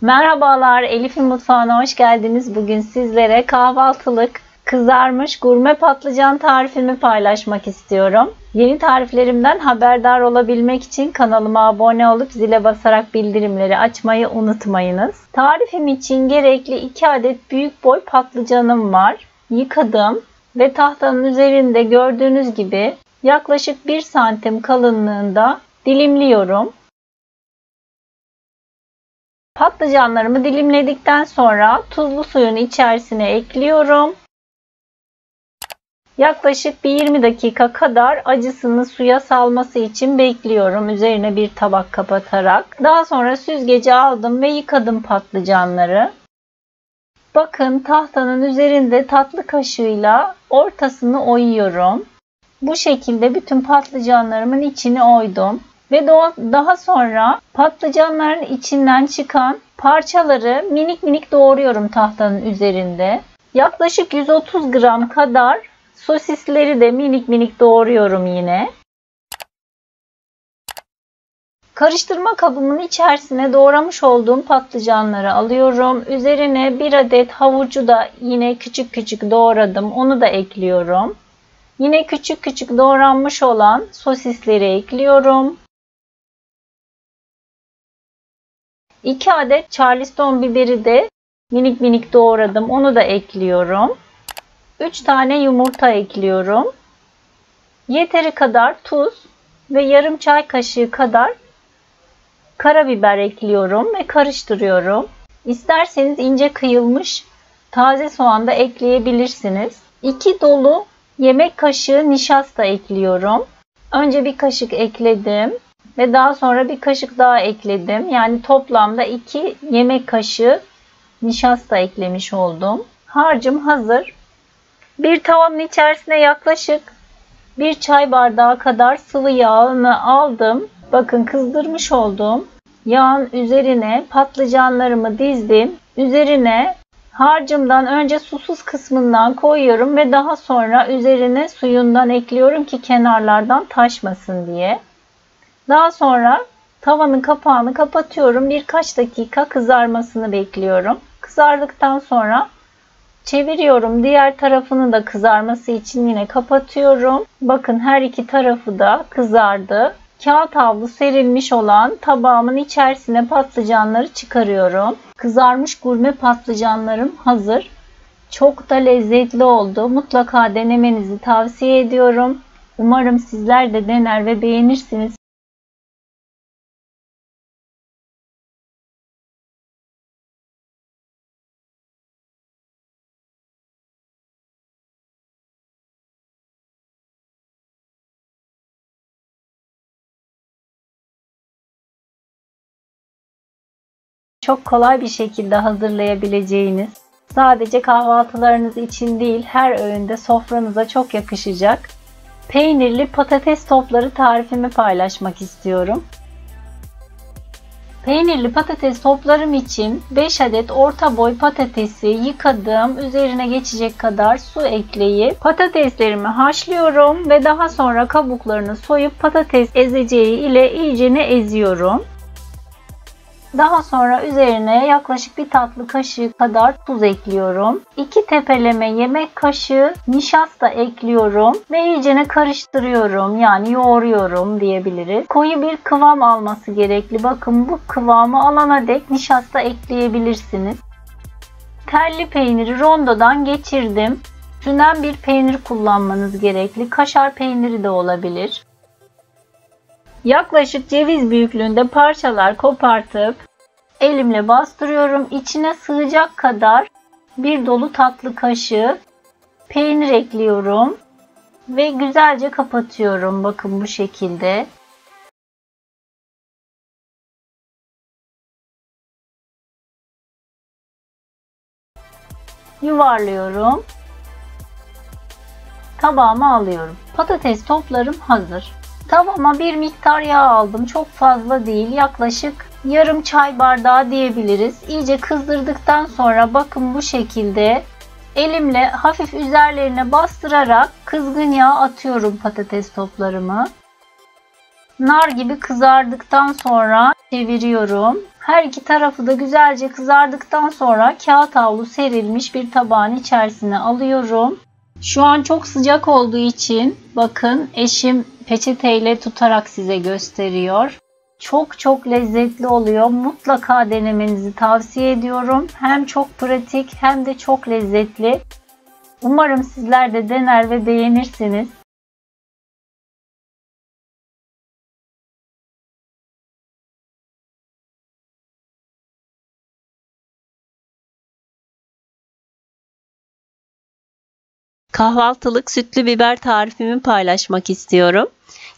Merhabalar, Elif'in mutfağına hoş geldiniz. Bugün sizlere kahvaltılık kızarmış gurme patlıcan tarifimi paylaşmak istiyorum. Yeni tariflerimden haberdar olabilmek için kanalıma abone olup zile basarak bildirimleri açmayı unutmayınız. Tarifim için gerekli 2 adet büyük boy patlıcanım var. Yıkadım ve tahtanın üzerinde gördüğünüz gibi yaklaşık 1 santim kalınlığında dilimliyorum. Patlıcanlarımı dilimledikten sonra tuzlu suyun içerisine ekliyorum. Yaklaşık bir 20 dakika kadar acısını suya salması için bekliyorum. Üzerine bir tabak kapatarak. Daha sonra süzgece aldım ve yıkadım patlıcanları. Bakın tahtanın üzerinde tatlı kaşığıyla ortasını oyuyorum. Bu şekilde bütün patlıcanlarımın içini oydum. Ve daha sonra patlıcanların içinden çıkan parçaları minik minik doğruyorum tahtanın üzerinde. Yaklaşık 130 gram kadar sosisleri de minik minik doğruyorum yine. Karıştırma kabımın içerisine doğramış olduğum patlıcanları alıyorum. Üzerine 1 adet havucu da yine küçük küçük doğradım. Onu da ekliyorum. Yine küçük küçük doğranmış olan sosisleri ekliyorum. 2 adet Charleston biberi de minik minik doğradım. Onu da ekliyorum. 3 tane yumurta ekliyorum. Yeteri kadar tuz ve yarım çay kaşığı kadar karabiber ekliyorum ve karıştırıyorum. İsterseniz ince kıyılmış taze soğan da ekleyebilirsiniz. 2 dolu yemek kaşığı nişasta ekliyorum. Önce bir kaşık ekledim. Ve daha sonra bir kaşık daha ekledim. Yani toplamda 2 yemek kaşığı nişasta eklemiş oldum. Harcım hazır. Bir tavanın içerisine yaklaşık 1 çay bardağı kadar sıvı yağını aldım. Bakın kızdırmış olduğum yağın üzerine patlıcanlarımı dizdim. Üzerine harcımdan önce susuz kısmından koyuyorum ve daha sonra üzerine suyundan ekliyorum ki kenarlardan taşmasın diye. Daha sonra tavanın kapağını kapatıyorum. Birkaç dakika kızarmasını bekliyorum. Kızardıktan sonra çeviriyorum. Diğer tarafını da kızarması için yine kapatıyorum. Bakın her iki tarafı da kızardı. Kağıt havlu serilmiş olan tabağımın içerisine patlıcanları çıkarıyorum. Kızarmış gurme patlıcanlarım hazır. Çok da lezzetli oldu. Mutlaka denemenizi tavsiye ediyorum. Umarım sizler de dener ve beğenirsiniz. Çok kolay bir şekilde hazırlayabileceğiniz, sadece kahvaltılarınız için değil her öğünde sofranıza çok yakışacak peynirli patates topları tarifimi paylaşmak istiyorum. Peynirli patates toplarım için 5 adet orta boy patatesi yıkadım. Üzerine geçecek kadar su ekleyip patateslerimi haşlıyorum ve daha sonra kabuklarını soyup patates ezeceği ile iyicene eziyorum. Daha sonra üzerine yaklaşık 1 tatlı kaşığı kadar tuz ekliyorum. 2 tepeleme yemek kaşığı nişasta ekliyorum ve iyicene karıştırıyorum. Yani yoğuruyorum diyebiliriz. Koyu bir kıvam alması gerekli. Bakın bu kıvamı alana dek nişasta ekleyebilirsiniz. Telli peyniri rondodan geçirdim. Üstünden bir peynir kullanmanız gerekli. Kaşar peyniri de olabilir. Yaklaşık ceviz büyüklüğünde parçalar kopartıp elimle bastırıyorum. İçine sığacak kadar bir dolu tatlı kaşığı peynir ekliyorum ve güzelce kapatıyorum. Bakın bu şekilde. Yuvarlıyorum. Tabağıma alıyorum. Patates toplarım hazır. Tavama bir miktar yağ aldım. Çok fazla değil. Yaklaşık yarım çay bardağı diyebiliriz. İyice kızdırdıktan sonra bakın bu şekilde elimle hafif üzerlerine bastırarak kızgın yağ atıyorum patates toplarımı. Nar gibi kızardıktan sonra çeviriyorum. Her iki tarafı da güzelce kızardıktan sonra kağıt havlu serilmiş bir tabağın içerisine alıyorum. Şu an çok sıcak olduğu için bakın eşim peçeteyle tutarak size gösteriyor. Çok lezzetli oluyor. Mutlaka denemenizi tavsiye ediyorum. Hem çok pratik hem de çok lezzetli. Umarım sizler de dener ve beğenirsiniz. Kahvaltılık sütlü biber tarifimi paylaşmak istiyorum.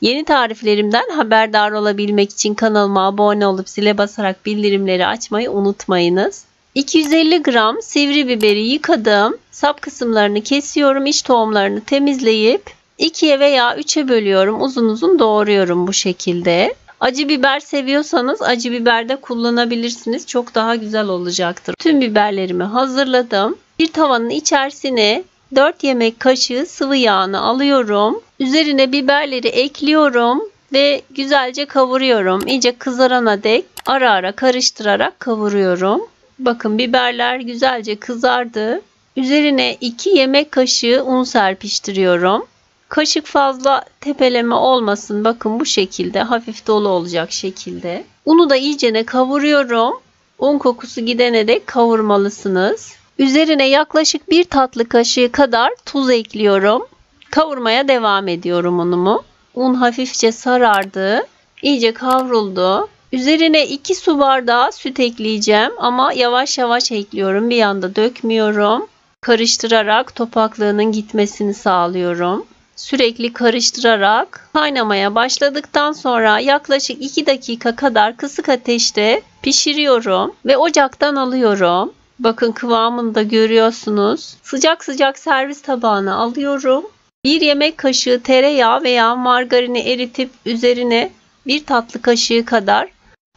Yeni tariflerimden haberdar olabilmek için kanalıma abone olup zile basarak bildirimleri açmayı unutmayınız. 250 gram sivri biberi yıkadım. Sap kısımlarını kesiyorum. İç tohumlarını temizleyip 2'ye veya 3'e bölüyorum. Uzun uzun doğruyorum bu şekilde. Acı biber seviyorsanız acı biber de kullanabilirsiniz. Çok daha güzel olacaktır. Tüm biberlerimi hazırladım. Bir tavanın içerisine 4 yemek kaşığı sıvı yağını alıyorum. Üzerine biberleri ekliyorum ve güzelce kavuruyorum. İyice kızarana dek ara ara karıştırarak kavuruyorum. Bakın biberler güzelce kızardı. Üzerine 2 yemek kaşığı un serpiştiriyorum. Kaşık fazla tepeleme olmasın. Bakın bu şekilde hafif dolu olacak şekilde. Unu da iyicene kavuruyorum. Un kokusu gidene dek kavurmalısınız. Üzerine yaklaşık 1 tatlı kaşığı kadar tuz ekliyorum. Kavurmaya devam ediyorum unumu. Un hafifçe sarardı. İyice kavruldu. Üzerine 2 su bardağı süt ekleyeceğim ama yavaş yavaş ekliyorum. Bir anda dökmüyorum. Karıştırarak topaklığının gitmesini sağlıyorum. Sürekli karıştırarak kaynamaya başladıktan sonra yaklaşık 2 dakika kadar kısık ateşte pişiriyorum ve ocaktan alıyorum. Bakın kıvamını da görüyorsunuz. Sıcak sıcak servis tabağına alıyorum. 1 yemek kaşığı tereyağı veya margarini eritip üzerine 1 tatlı kaşığı kadar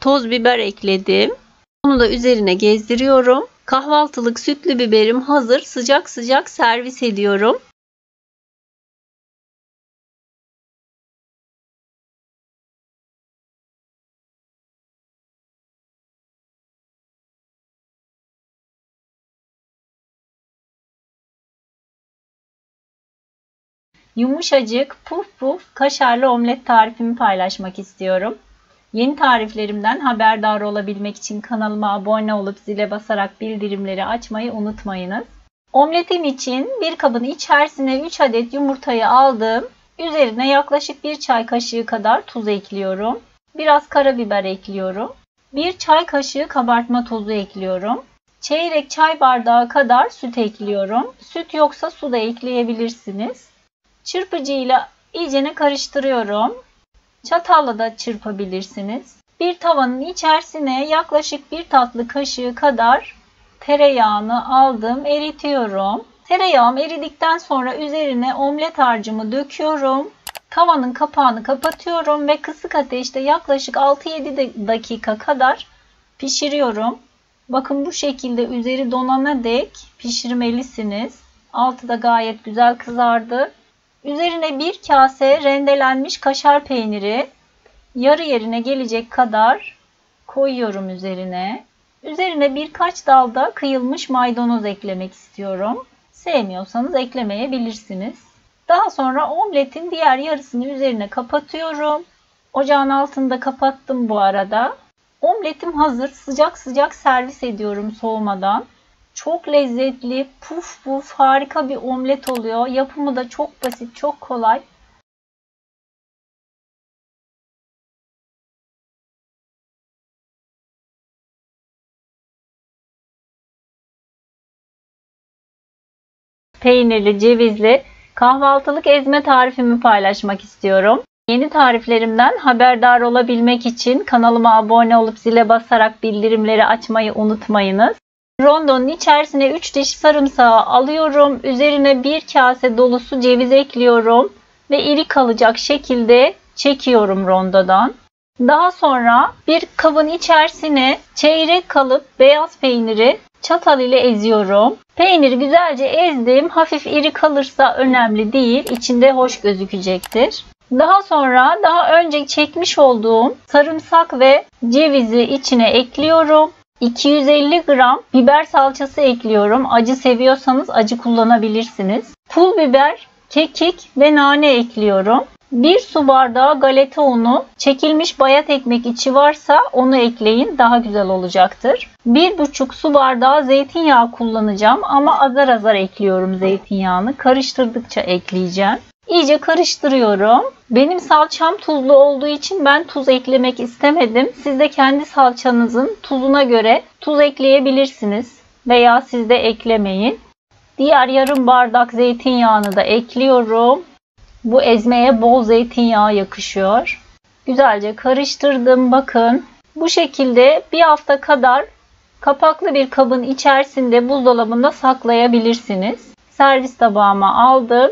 toz biber ekledim. Onu da üzerine gezdiriyorum. Kahvaltılık sütlü biberim hazır. Sıcak sıcak servis ediyorum. Yumuşacık puf puf kaşarlı omlet tarifimi paylaşmak istiyorum. Yeni tariflerimden haberdar olabilmek için kanalıma abone olup zile basarak bildirimleri açmayı unutmayınız. Omletim için bir kabın içerisine 3 adet yumurtayı aldım. Üzerine yaklaşık 1 çay kaşığı kadar tuz ekliyorum. Biraz karabiber ekliyorum. 1 çay kaşığı kabartma tozu ekliyorum. Çeyrek çay bardağı kadar süt ekliyorum. Süt yoksa su da ekleyebilirsiniz. Çırpıcıyla iyicene karıştırıyorum. Çatalla da çırpabilirsiniz. Bir tavanın içerisine yaklaşık 1 tatlı kaşığı kadar tereyağını aldım, eritiyorum. Tereyağım eridikten sonra üzerine omlet harcımı döküyorum. Tavanın kapağını kapatıyorum ve kısık ateşte yaklaşık 6-7 dakika kadar pişiriyorum. Bakın bu şekilde üzeri donana dek pişirmelisiniz. Altı da gayet güzel kızardı. Üzerine 1 kase rendelenmiş kaşar peyniri yarı yerine gelecek kadar koyuyorum üzerine. Üzerine birkaç dal da kıyılmış maydanoz eklemek istiyorum. Sevmiyorsanız eklemeyebilirsiniz. Daha sonra omletin diğer yarısını üzerine kapatıyorum. Ocağın altını da kapattım bu arada. Omletim hazır. Sıcak sıcak servis ediyorum soğumadan. Çok lezzetli, puf puf harika bir omlet oluyor. Yapımı da çok basit, çok kolay. Peynirli, cevizli kahvaltılık ezme tarifimi paylaşmak istiyorum. Yeni tariflerimden haberdar olabilmek için kanalıma abone olup zile basarak bildirimleri açmayı unutmayınız. Rondonun içerisine 3 diş sarımsağı alıyorum. Üzerine 1 kase dolusu ceviz ekliyorum ve iri kalacak şekilde çekiyorum rondodan. Daha sonra bir kabın içerisine çeyrek kalıp beyaz peyniri çatal ile eziyorum. Peyniri güzelce ezdim. Hafif iri kalırsa önemli değil. İçinde hoş gözükecektir. Daha sonra daha önce çekmiş olduğum sarımsak ve cevizi içine ekliyorum. 250 gram biber salçası ekliyorum. Acı seviyorsanız acı kullanabilirsiniz. Pul biber, kekik ve nane ekliyorum. 1 su bardağı galeta unu, çekilmiş bayat ekmek içi varsa onu ekleyin, daha güzel olacaktır. 1,5 su bardağı zeytinyağı kullanacağım ama azar azar ekliyorum zeytinyağını. Karıştırdıkça ekleyeceğim. İyice karıştırıyorum. Benim salçam tuzlu olduğu için ben tuz eklemek istemedim. Siz de kendi salçanızın tuzuna göre tuz ekleyebilirsiniz veya siz de eklemeyin. Diğer yarım bardak zeytinyağını da ekliyorum. Bu ezmeye bol zeytinyağı yakışıyor. Güzelce karıştırdım. Bakın bu şekilde bir hafta kadar kapaklı bir kabın içerisinde buzdolabında saklayabilirsiniz. Servis tabağıma aldım.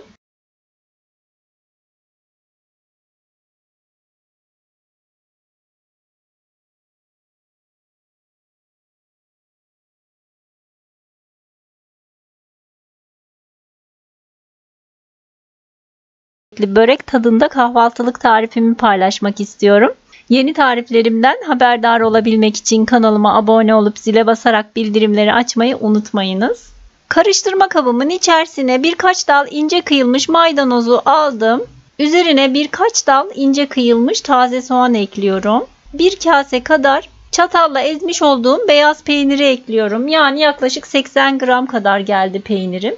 Börek tadında kahvaltılık tarifimi paylaşmak istiyorum. Yeni tariflerimden haberdar olabilmek için kanalıma abone olup zile basarak bildirimleri açmayı unutmayınız. Karıştırma kabımın içerisine birkaç dal ince kıyılmış maydanozu aldım. Üzerine birkaç dal ince kıyılmış taze soğan ekliyorum. Bir kase kadar çatalla ezmiş olduğum beyaz peyniri ekliyorum. Yani yaklaşık 80 gram kadar geldi peynirim.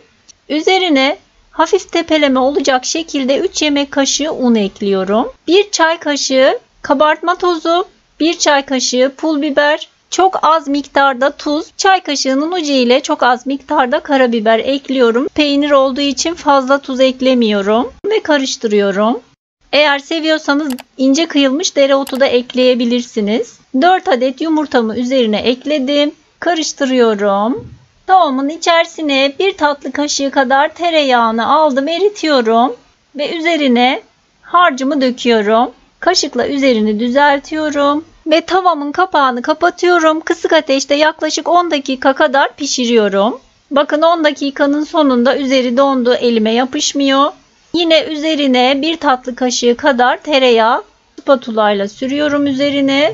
Üzerine hafif tepeleme olacak şekilde 3 yemek kaşığı un ekliyorum. 1 çay kaşığı kabartma tozu, 1 çay kaşığı pul biber, çok az miktarda tuz, çay kaşığının ucu ile çok az miktarda karabiber ekliyorum. Peynir olduğu için fazla tuz eklemiyorum ve karıştırıyorum. Eğer seviyorsanız ince kıyılmış dereotu da ekleyebilirsiniz. 4 adet yumurtamı üzerine ekledim. Karıştırıyorum. Tavamın içerisine 1 tatlı kaşığı kadar tereyağını aldım, eritiyorum ve üzerine harcımı döküyorum. Kaşıkla üzerini düzeltiyorum ve tavamın kapağını kapatıyorum. Kısık ateşte yaklaşık 10 dakika kadar pişiriyorum. Bakın 10 dakikanın sonunda üzeri dondu, elime yapışmıyor. Yine üzerine 1 tatlı kaşığı kadar tereyağı spatula ile sürüyorum üzerine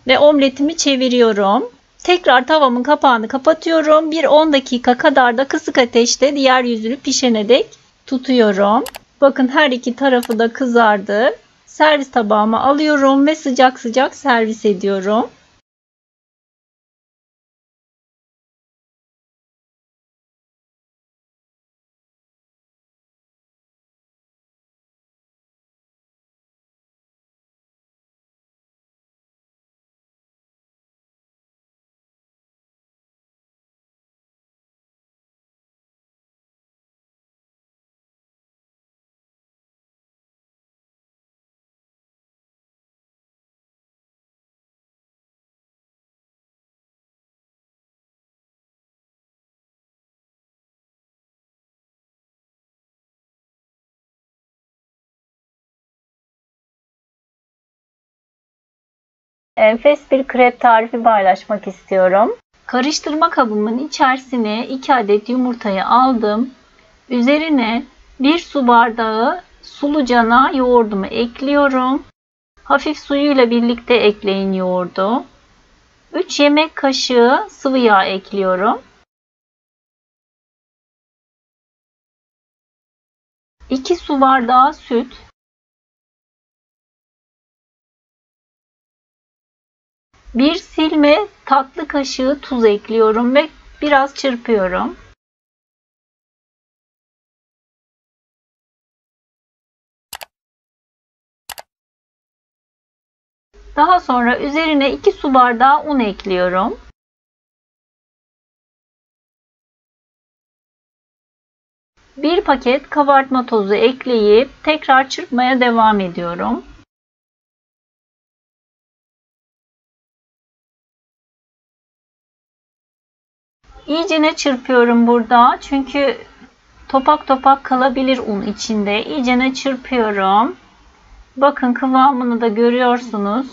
ve omletimi çeviriyorum. Tekrar tavamın kapağını kapatıyorum. Bir 10 dakika kadar da kısık ateşte diğer yüzünü pişene dek tutuyorum. Bakın her iki tarafı da kızardı. Servis tabağıma alıyorum ve sıcak sıcak servis ediyorum. Enfes bir krep tarifi paylaşmak istiyorum. Karıştırma kabımın içerisine 2 adet yumurtayı aldım. Üzerine 1 su bardağı sulucana yoğurdumu ekliyorum. Hafif suyuyla birlikte ekleyin yoğurdu. 3 yemek kaşığı sıvı yağ ekliyorum. 2 su bardağı süt. 1 silme tatlı kaşığı tuz ekliyorum ve biraz çırpıyorum. Daha sonra üzerine 2 su bardağı un ekliyorum. Bir paket kabartma tozu ekleyip tekrar çırpmaya devam ediyorum. İyicene çırpıyorum burada. Çünkü topak topak kalabilir un içinde. İyicene çırpıyorum. Bakın kıvamını da görüyorsunuz.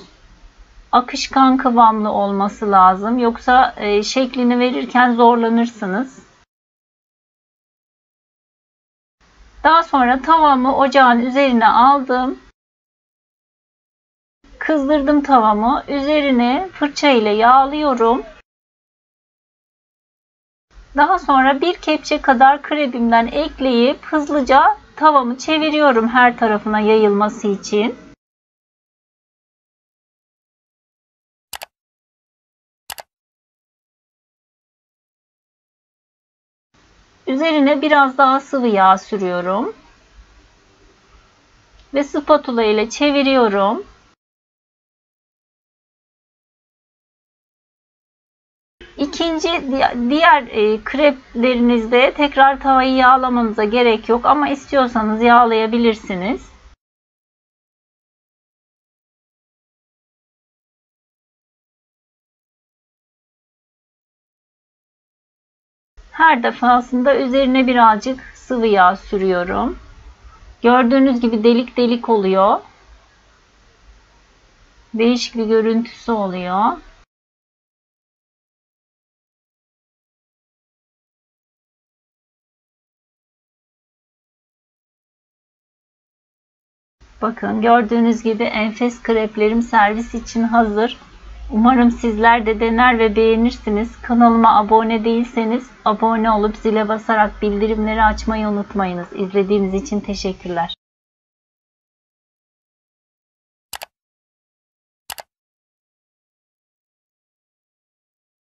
Akışkan kıvamlı olması lazım. Yoksa şeklini verirken zorlanırsınız. Daha sonra tavamı ocağın üzerine aldım. Kızdırdım tavamı. Üzerine fırça ile yağlıyorum. Daha sonra bir kepçe kadar krebimden ekleyip hızlıca tavamı çeviriyorum her tarafına yayılması için. Üzerine biraz daha sıvı yağ sürüyorum. Ve spatula ile çeviriyorum. Diğer kreplerinizde tekrar tavayı yağlamanıza gerek yok ama istiyorsanız yağlayabilirsiniz. Her defasında üzerine birazcık sıvı yağ sürüyorum. Gördüğünüz gibi delik delik oluyor. Değişik bir görüntüsü oluyor. Bakın gördüğünüz gibi enfes kreplerim servis için hazır. Umarım sizler de dener ve beğenirsiniz. Kanalıma abone değilseniz abone olup zile basarak bildirimleri açmayı unutmayınız. İzlediğiniz için teşekkürler.